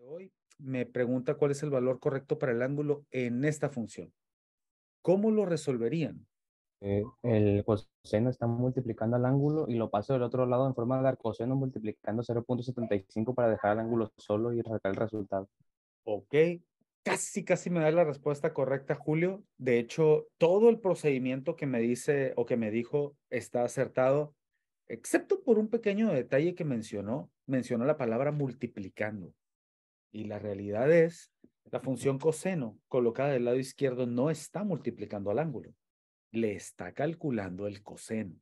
Hoy me pregunta cuál es el valor correcto para el ángulo en esta función. ¿Cómo lo resolverían? El coseno está multiplicando al ángulo y lo paso del otro lado en forma de arcoseno multiplicando 0,75 para dejar el ángulo solo y sacar el resultado. Ok, casi me da la respuesta correcta, Julio. De hecho, todo el procedimiento que me dice o que me dijo está acertado, excepto por un pequeño detalle que mencionó la palabra multiplicando. Y la realidad es, la función coseno colocada del lado izquierdo no está multiplicando al ángulo, le está calculando el coseno.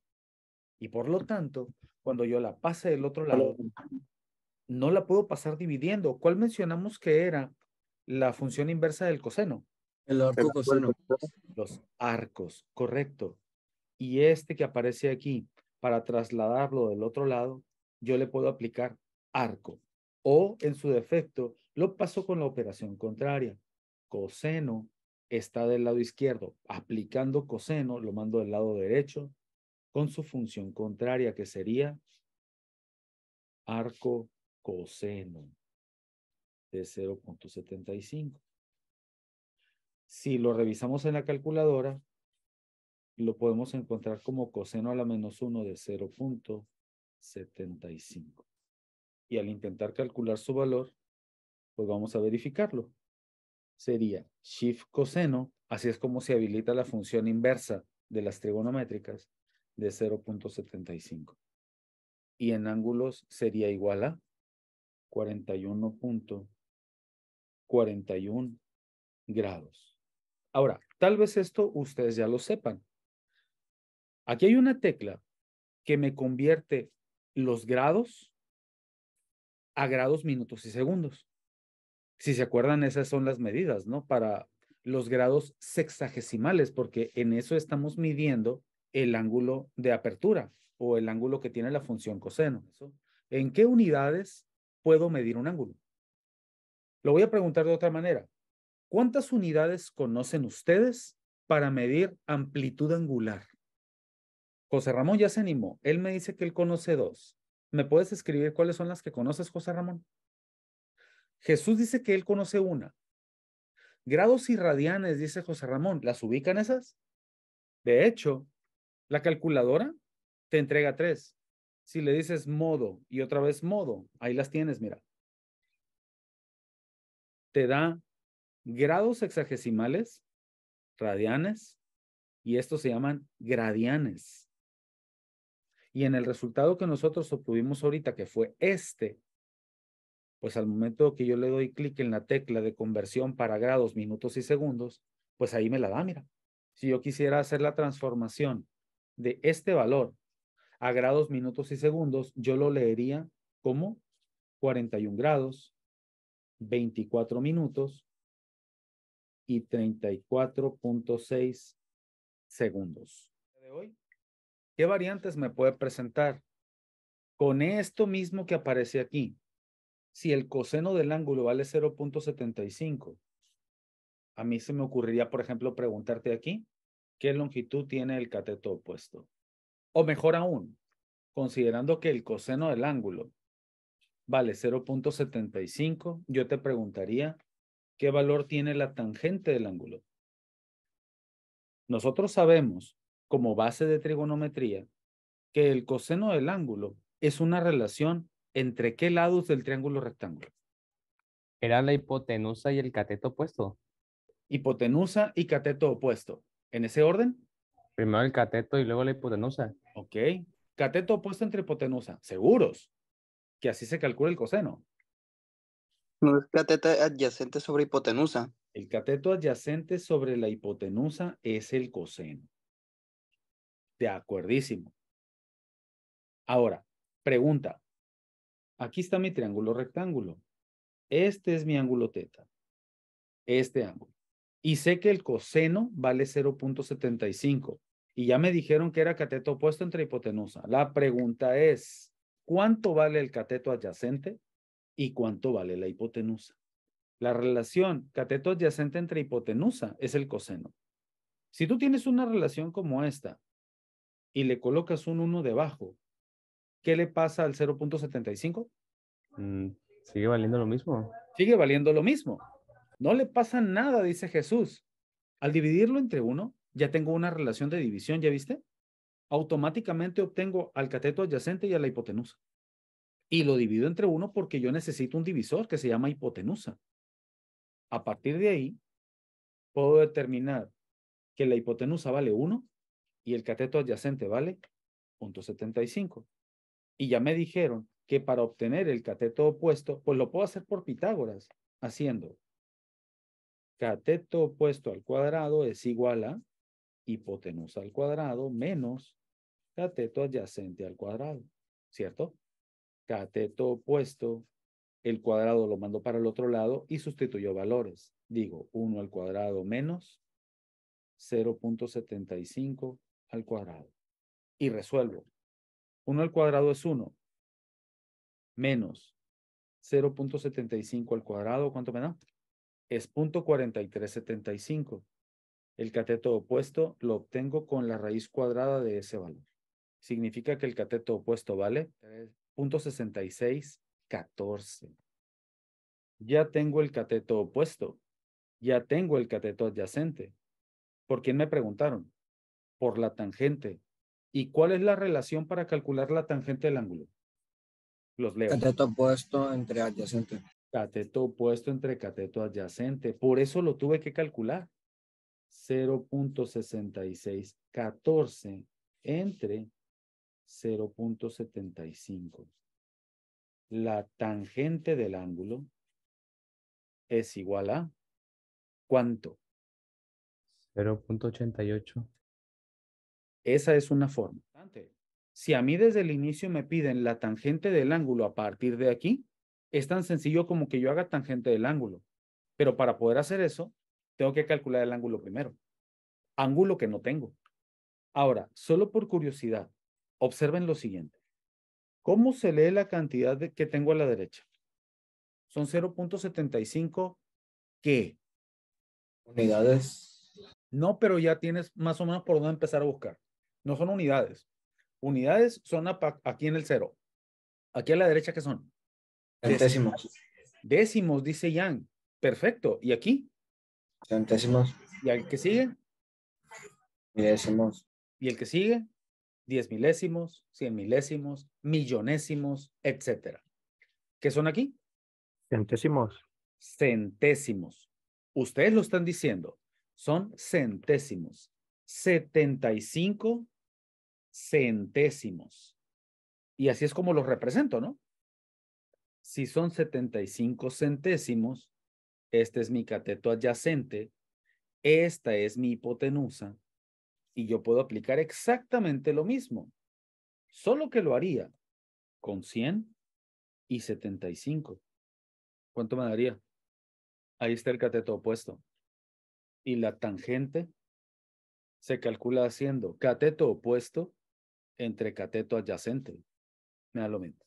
Y por lo tanto, cuando yo la pase del otro lado, no la puedo pasar dividiendo. ¿Cuál mencionamos que era la función inversa del coseno? El arco coseno. Los arcos, correcto. Y este que aparece aquí, para trasladarlo del otro lado, yo le puedo aplicar arco. O en su defecto, lo paso con la operación contraria. Coseno está del lado izquierdo. Aplicando coseno, lo mando del lado derecho con su función contraria, que sería arco coseno de 0,75. Si lo revisamos en la calculadora, lo podemos encontrar como coseno a la menos 1 de 0,75. Y al intentar calcular su valor, pues vamos a verificarlo. Sería shift coseno, así es como se habilita la función inversa de las trigonométricas, de 0,75. Y en ángulos sería igual a 41.41 grados. Ahora, tal vez esto ustedes ya lo sepan. Aquí hay una tecla que me convierte los grados a grados, minutos y segundos. Si se acuerdan, esas son las medidas, ¿no? Para los grados sexagesimales, porque en eso estamos midiendo el ángulo de apertura o el ángulo que tiene la función coseno. ¿En qué unidades puedo medir un ángulo? Lo voy a preguntar de otra manera. ¿Cuántas unidades conocen ustedes para medir amplitud angular? José Ramón ya se animó. Él me dice que él conoce 2. ¿Me puedes escribir cuáles son las que conoces, José Ramón? Jesús dice que él conoce 1. Grados y radianes, dice José Ramón. ¿Las ubican esas? De hecho, la calculadora te entrega 3. Si le dices modo y otra vez modo, ahí las tienes, mira. Te da grados sexagesimales, radianes, y estos se llaman gradianes. Y en el resultado que nosotros obtuvimos ahorita, que fue este, pues al momento que yo le doy clic en la tecla de conversión para grados, minutos y segundos, pues ahí me la da, mira. Si yo quisiera hacer la transformación de este valor a grados, minutos y segundos, yo lo leería como 41 grados, 24 minutos y 34.6 segundos. De hoy, ¿qué variantes me puede presentar? Con esto mismo que aparece aquí, si el coseno del ángulo vale 0,75, a mí se me ocurriría, por ejemplo, preguntarte aquí, ¿qué longitud tiene el cateto opuesto? O mejor aún, considerando que el coseno del ángulo vale 0,75, yo te preguntaría, ¿qué valor tiene la tangente del ángulo? Nosotros sabemos, como base de trigonometría, que el coseno del ángulo es una relación entre qué lados del triángulo rectángulo. Era la hipotenusa y el cateto opuesto. Hipotenusa y cateto opuesto. ¿En ese orden? Primero el cateto y luego la hipotenusa. Ok. Cateto opuesto entre hipotenusa. ¿Seguros que así se calcula el coseno? No es cateto adyacente sobre hipotenusa. El cateto adyacente sobre la hipotenusa es el coseno. De acuerdísimo. Ahora, pregunta. Aquí está mi triángulo rectángulo. Este es mi ángulo teta. Este ángulo. Y sé que el coseno vale 0,75. Y ya me dijeron que era cateto opuesto entre hipotenusa. La pregunta es, ¿cuánto vale el cateto adyacente y cuánto vale la hipotenusa? La relación cateto adyacente entre hipotenusa es el coseno. Si tú tienes una relación como esta y le colocas un 1 debajo, ¿qué le pasa al 0,75? Sigue valiendo lo mismo. Sigue valiendo lo mismo. No le pasa nada, dice Jesús. Al dividirlo entre 1, ya tengo una relación de división, ¿ya viste? Automáticamente obtengo al cateto adyacente y a la hipotenusa. Y lo divido entre 1 porque yo necesito un divisor que se llama hipotenusa. A partir de ahí, puedo determinar que la hipotenusa vale 1 y el cateto adyacente vale 0.75. Y ya me dijeron que para obtener el cateto opuesto, pues lo puedo hacer por Pitágoras, haciendo cateto opuesto al cuadrado es igual a hipotenusa al cuadrado menos cateto adyacente al cuadrado, ¿cierto? Cateto opuesto, el cuadrado lo mando para el otro lado y sustituyo valores. Digo 1 al cuadrado menos 0.75 al cuadrado. Y resuelvo. 1 al cuadrado es 1 menos 0.75 al cuadrado, ¿cuánto me da? Es 0.4375. El cateto opuesto lo obtengo con la raíz cuadrada de ese valor. Significa que el cateto opuesto vale 3.6614. Ya tengo el cateto opuesto. Ya tengo el cateto adyacente. ¿Por quién me preguntaron? Por la tangente. ¿Y cuál es la relación para calcular la tangente del ángulo? Los leo. Cateto opuesto entre adyacente. Cateto opuesto entre cateto adyacente. Por eso lo tuve que calcular. 0.6614 entre 0.75. La tangente del ángulo es igual a ¿cuánto? 0.88. Esa es una forma. Si a mí desde el inicio me piden la tangente del ángulo a partir de aquí, es tan sencillo como que yo haga tangente del ángulo. Pero para poder hacer eso, tengo que calcular el ángulo primero. Ángulo que no tengo. Ahora, solo por curiosidad, observen lo siguiente. ¿Cómo se lee la cantidad que tengo a la derecha? Son 0.75, ¿qué? Unidades. No, pero ya tienes más o menos por dónde empezar a buscar. No son unidades. Unidades son aquí en el 0. Aquí a la derecha, ¿qué son? Centésimos. Décimos, dice Jan. Perfecto. ¿Y aquí? Centésimos. ¿Y el que sigue? Milésimos. ¿Y el que sigue? 10 milésimos, 100 milésimos, millonésimos, etcétera. ¿Qué son aquí? Centésimos. Centésimos. Ustedes lo están diciendo. Son centésimos. 75 centésimos. Y así es como los represento, ¿no? Si son 75 centésimos, este es mi cateto adyacente, esta es mi hipotenusa, y yo puedo aplicar exactamente lo mismo, solo que lo haría con 100 y 75. ¿Cuánto me daría? Ahí está el cateto opuesto. Y la tangente se calcula haciendo cateto opuesto entre cateto adyacente. Me da lo mismo.